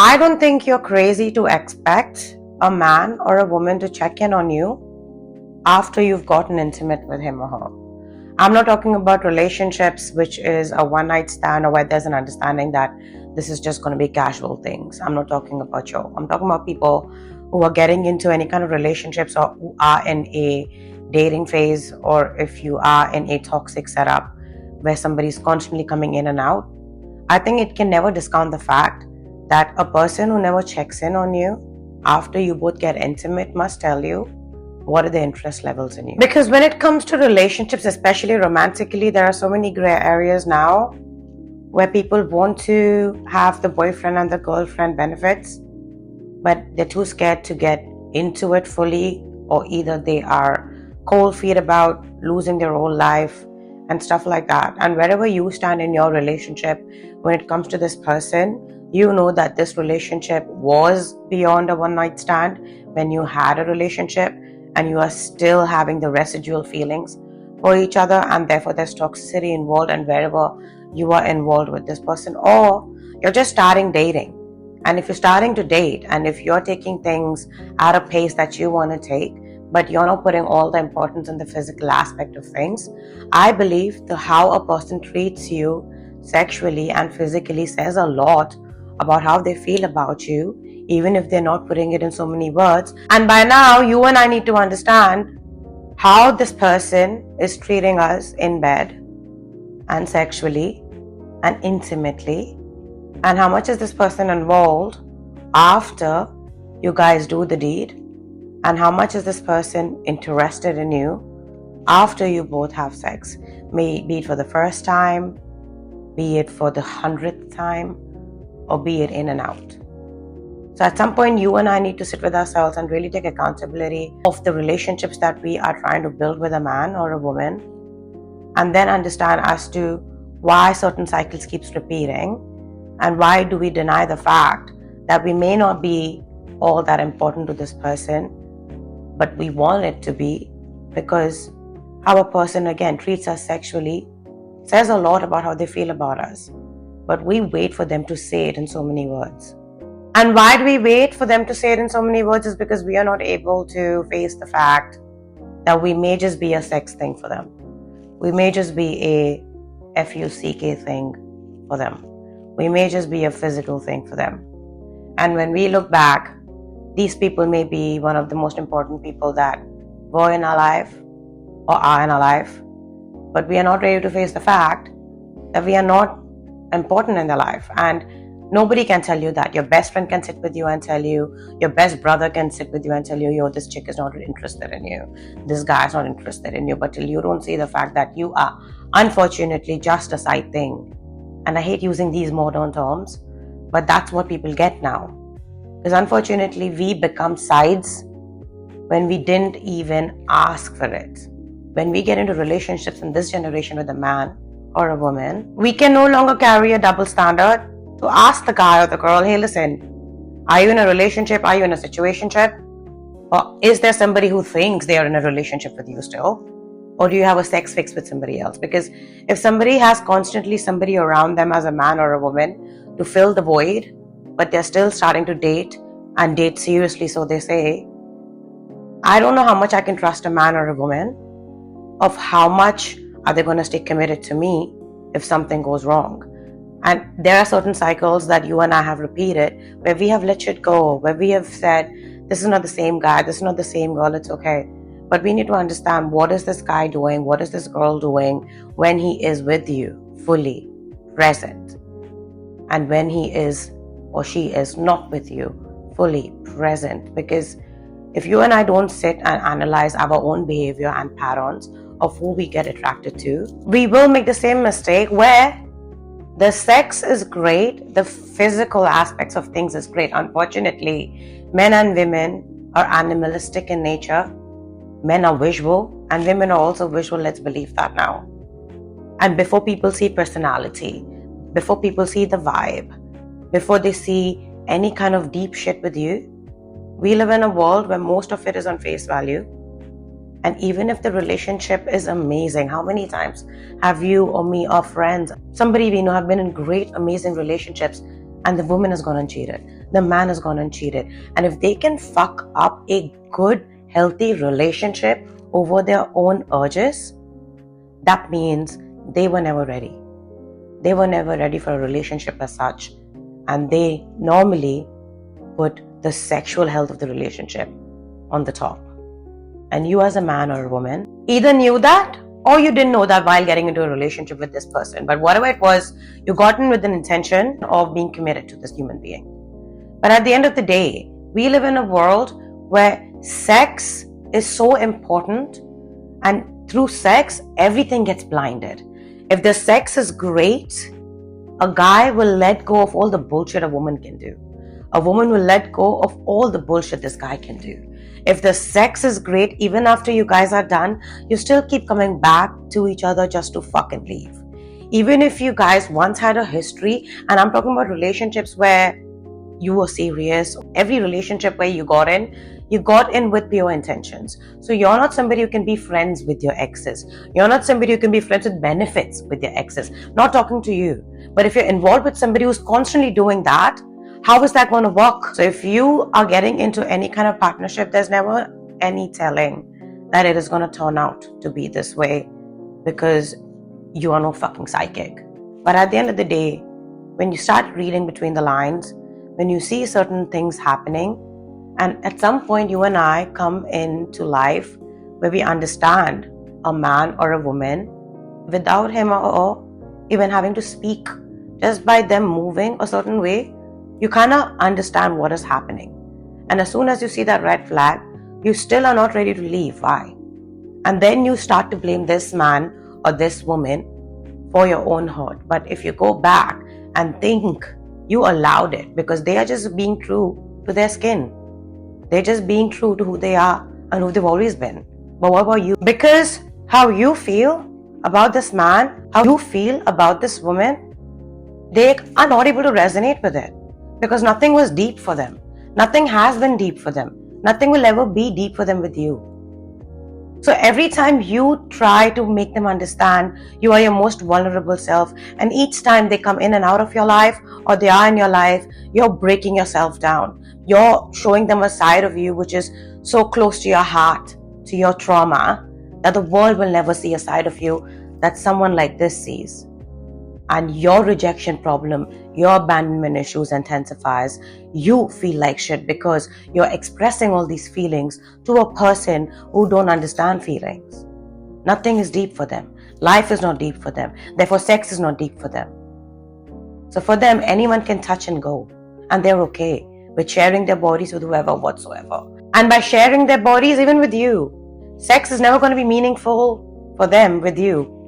I don't think you're crazy to expect a man or a woman to check in on you after you've gotten intimate with him or her. I'm not talking about relationships which is a one night stand or where there's an understanding that this is just going to be casual things. I'm not talking about you. I'm talking about people who are getting into any kind of relationships or who are in a dating phase, or if you are in a toxic setup where somebody's constantly coming in and out. I think it can never discount the fact that a person who never checks in on you after you both get intimate must tell you what are the interest levels in you. Because when it comes to relationships, especially romantically, there are so many gray areas now where people want to have the boyfriend and the girlfriend benefits, but they're too scared to get into it fully, or either they are cold feet about losing their whole life and stuff like that. And wherever you stand in your relationship when it comes to this person, you know that this relationship was beyond a one night stand when you had a relationship, and you are still having the residual feelings for each other, and therefore there's toxicity involved. And wherever you are involved with this person, or you're just starting dating, and if you're starting to date and if you're taking things at a pace that you want to take, but you're not putting all the importance in the physical aspect of things, I believe how a person treats you sexually and physically says a lot about how they feel about you, even if they're not putting it in so many words. And by now, you and I need to understand how this person is treating us in bed and sexually and intimately, and how much is this person involved after you guys do the deed, and how much is this person interested in you after you both have sex, be it for the first time, be it for the 100th time, or be it in and out. So at some point, you and I need to sit with ourselves and really take accountability of the relationships that we are trying to build with a man or a woman, and then understand as to why certain cycles keeps repeating, and why do we deny the fact that we may not be all that important to this person, but we want it to be, because how a person again treats us sexually says a lot about how they feel about us. But we wait for them to say it in so many words. And why do we wait for them to say it in so many words? Is because we are not able to face the fact that we may just be a sex thing for them. We may just be a FUCK thing for them. We may just be a physical thing for them. And when we look back, these people may be one of the most important people that were in our life or are in our life, but we are not ready to face the fact that we are not important in their life. And nobody can tell you that. Your best friend can sit with you and tell you, your best brother can sit with you and tell you, yo, this chick is not interested in you, this guy is not interested in you, but till you don't see the fact that you are unfortunately just a side thing. And I hate using these modern terms, but that's what people get now. Because unfortunately, we become sides when we didn't even ask for it. When we get into relationships in this generation with a man or a woman, we can no longer carry a double standard to ask the guy or the girl, hey, listen, are you in a relationship? Are you in a situationship? Or is there somebody who thinks they are in a relationship with you still? Or do you have a sex fix with somebody else? Because if somebody has constantly somebody around them as a man or a woman to fill the void, but they're still starting to date and date seriously, so they say, I don't know how much I can trust a man or a woman, of how much are they going to stay committed to me if something goes wrong. And there are certain cycles that you and I have repeated where we have let shit go, where we have said, this is not the same guy, this is not the same girl, it's okay. But we need to understand, what is this guy doing, what is this girl doing when he is with you, fully present, and when he is or she is not with you, fully present. Because if you and I don't sit and analyze our own behavior and patterns of who we get attracted to, we will make the same mistake where the sex is great, the physical aspects of things is great. Unfortunately, men and women are animalistic in nature. Men are visual and women are also visual, let's believe that now. And before people see personality, before people see the vibe, before they see any kind of deep shit with you, we live in a world where most of it is on face value. And even if the relationship is amazing, how many times have you or me or friends, somebody we know have been in great, amazing relationships, and the woman has gone and cheated? the man has gone and cheated. And if they can fuck up a good, healthy relationship over their own urges, that means they were never ready. They were never ready for a relationship as such. And they normally put the sexual health of the relationship on the top. And you as a man or a woman either knew that or you didn't know that while getting into a relationship with this person. But whatever it was, you got in with an intention of being committed to this human being. But at the end of the day, we live in a world where sex is so important, and through sex, everything gets blinded. If the sex is great, a guy will let go of all the bullshit a woman can do. A woman will let go of all the bullshit this guy can do. If the sex is great, even after you guys are done, you still keep coming back to each other just to fucking leave. Even if you guys once had a history, and I'm talking about relationships where you were serious, every relationship where you got in with pure intentions. So you're not somebody who can be friends with your exes. You're not somebody who can be friends with benefits with your exes. Not talking to you. But if you're involved with somebody who's constantly doing that, how is that going to work? So if you are getting into any kind of partnership, there's never any telling that it is going to turn out to be this way, because you are no fucking psychic. But at the end of the day, when you start reading between the lines, when you see certain things happening, and at some point you and I come into life where we understand a man or a woman without him or even having to speak, just by them moving a certain way, you kind of understand what is happening. And as soon as you see that red flag, you still are not ready to leave. Why? And then you start to blame this man or this woman for your own hurt. But if you go back and think you allowed it because they are just being true to their skin, they're just being true to who they are and who they've always been. But what about you? Because how you feel about this man, how you feel about this woman, they are not able to resonate with it. Because nothing was deep for them. Nothing has been deep for them. Nothing will ever be deep for them with you. So every time you try to make them understand you are your most vulnerable self, and each time they come in and out of your life or they are in your life, you're breaking yourself down. You're showing them a side of you which is so close to your heart, to your trauma, that the world will never see a side of you that someone like this sees. And your rejection problem, your abandonment issues intensifies. You feel like shit because you're expressing all these feelings to a person who don't understand feelings. Nothing is deep for them. Life is not deep for them. Therefore, sex is not deep for them. So for them, anyone can touch and go. And they're okay with sharing their bodies with whoever whatsoever. And by sharing their bodies, even with you, sex is never going to be meaningful for them with you.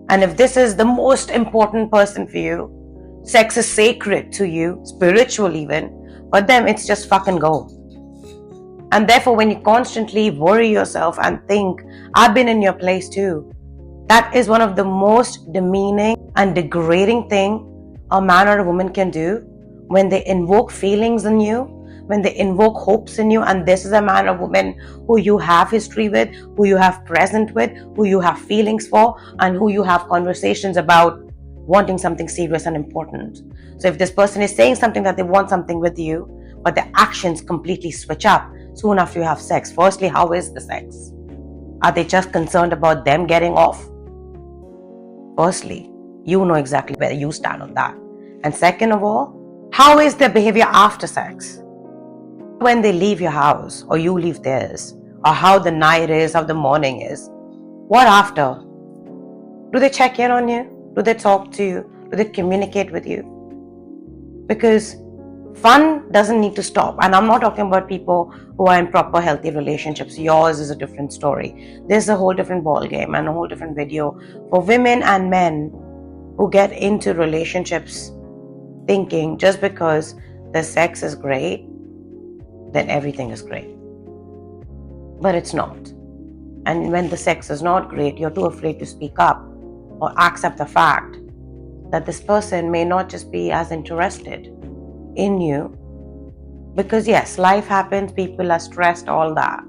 And if this is the most important person for you, sex is sacred to you, spiritual even, for them it's just fucking go. And therefore when you constantly worry yourself and think, I've been in your place too, that is one of the most demeaning and degrading thing a man or a woman can do, when they invoke feelings in you, when they invoke hopes in you, and this is a man or woman who you have history with, who you have present with, who you have feelings for, and who you have conversations about wanting something serious and important. So if this person is saying something that they want something with you, but their actions completely switch up soon after you have sex, firstly, how is the sex? Are they just concerned about them getting off? Firstly, you know exactly where you stand on that. And second of all, how is their behavior after sex? When they leave your house or you leave theirs, or how the night is, how the morning is, what after? Do they check in on you? Do they talk to you? Do they communicate with you? Because fun doesn't need to stop. And I'm not talking about people who are in proper healthy relationships. Yours is a different story. There's a whole different ball game and a whole different video for women and men who get into relationships thinking just because the sex is great, then everything is great. But it's not. And when the sex is not great, you're too afraid to speak up or accept the fact that this person may not just be as interested in you. Because yes, life happens, people are stressed, all that.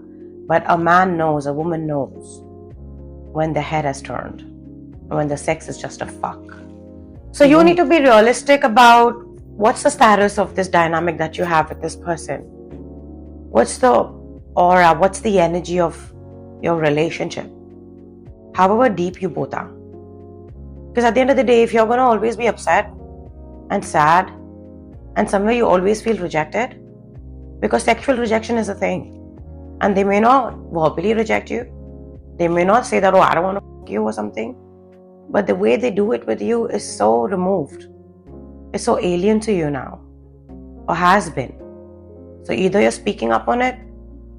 But a man knows, a woman knows when the head has turned, when the sex is just a fuck. So you need to be realistic about what's the status of this dynamic that you have with this person? What's the aura? What's the energy of your relationship? However deep you both are. Because at the end of the day, if you're going to always be upset and sad, and somewhere you always feel rejected, because sexual rejection is a thing, and they may not verbally reject you, they may not say that, oh, I don't want to fuck you or something, but the way they do it with you is so removed, it's so alien to you now, or has been. So either you're speaking up on it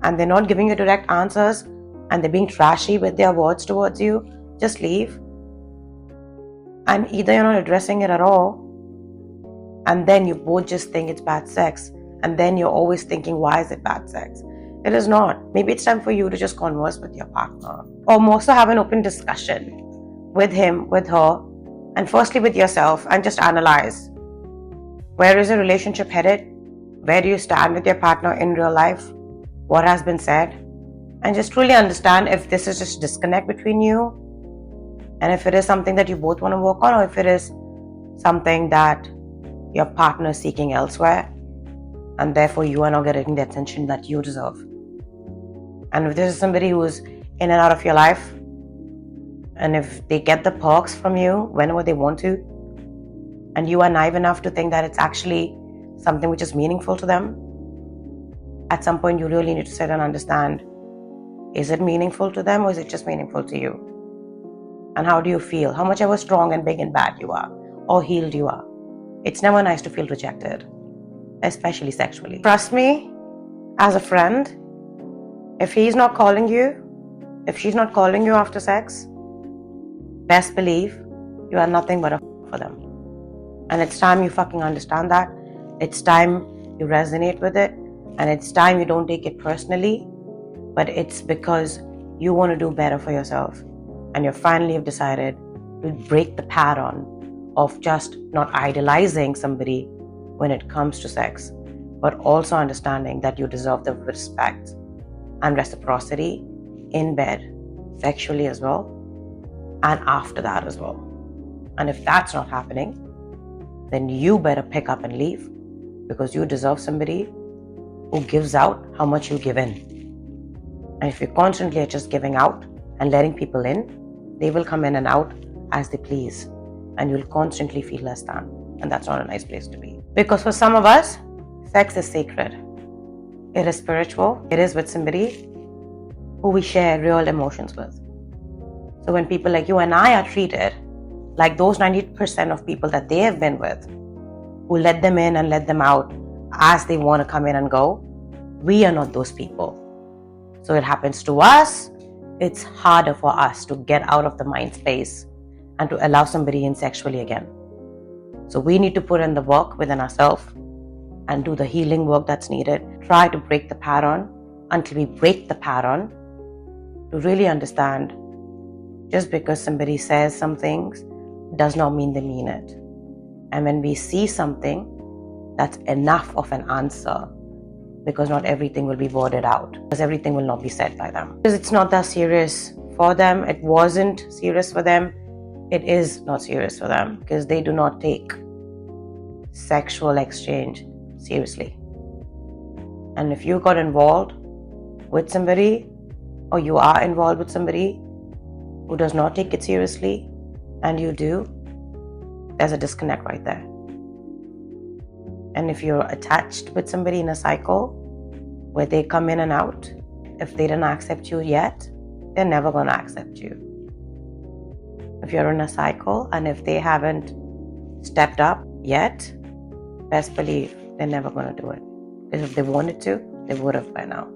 and they're not giving you direct answers and they're being trashy with their words towards you, just leave. And either you're not addressing it at all, and then you both just think it's bad sex, and then you're always thinking, why is it bad sex? It is not. Maybe it's time for you to just converse with your partner, or more so have an open discussion with him, with her, and firstly with yourself, and just analyze, where is the relationship headed? Where do you stand with your partner in real life? What has been said? And just truly understand if this is just disconnect between you, and if it is something that you both want to work on, or if it is something that your partner is seeking elsewhere, and therefore you are not getting the attention that you deserve. And if this is somebody who is in and out of your life, and if they get the perks from you whenever they want to, and you are naive enough to think that it's actually something which is meaningful to them, at some point you really need to sit and understand, is it meaningful to them, or is it just meaningful to you? And how do you feel? How much ever strong and big and bad you are, or healed you are. It's never nice to feel rejected, especially sexually. Trust me, as a friend, if he's not calling you, if she's not calling you after sex, best believe you are nothing but a for them. And it's time you fucking understand that. It's time you resonate with it, and it's time you don't take it personally, but it's because you want to do better for yourself. And you finally have decided to break the pattern of just not idolizing somebody when it comes to sex, but also understanding that you deserve the respect and reciprocity in bed, sexually as well, and after that as well. And if that's not happening, then you better pick up and leave, because you deserve somebody who gives out how much you give in. And if you constantly are just giving out and letting people in, they will come in and out as they please, and you'll constantly feel less than. And that's not a nice place to be. Because for some of us, sex is sacred. It is spiritual. It is with somebody who we share real emotions with. So when people like you and I are treated like those 90% of people that they have been with, who let them in and let them out as they want to come in and go, we are not those people. So it happens to us. It's harder for us to get out of the mind space and to allow somebody in sexually again. So we need to put in the work within ourselves and do the healing work that's needed. Try to break the pattern until we break the pattern, to really understand, just because somebody says some things does not mean they mean it. And when we see something, that's enough of an answer, because not everything will be worded out, because everything will not be said by them. Because it's not that serious for them. It wasn't serious for them. It is not serious for them, because they do not take sexual exchange seriously. And if you got involved with somebody, or you are involved with somebody who does not take it seriously, and you do, there's a disconnect right there. And if you're attached with somebody in a cycle where they come in and out, if they didn't accept you yet, they're never going to accept you. If you're in a cycle and if they haven't stepped up yet, best believe they're never going to do it. Because if they wanted to, they would have by now.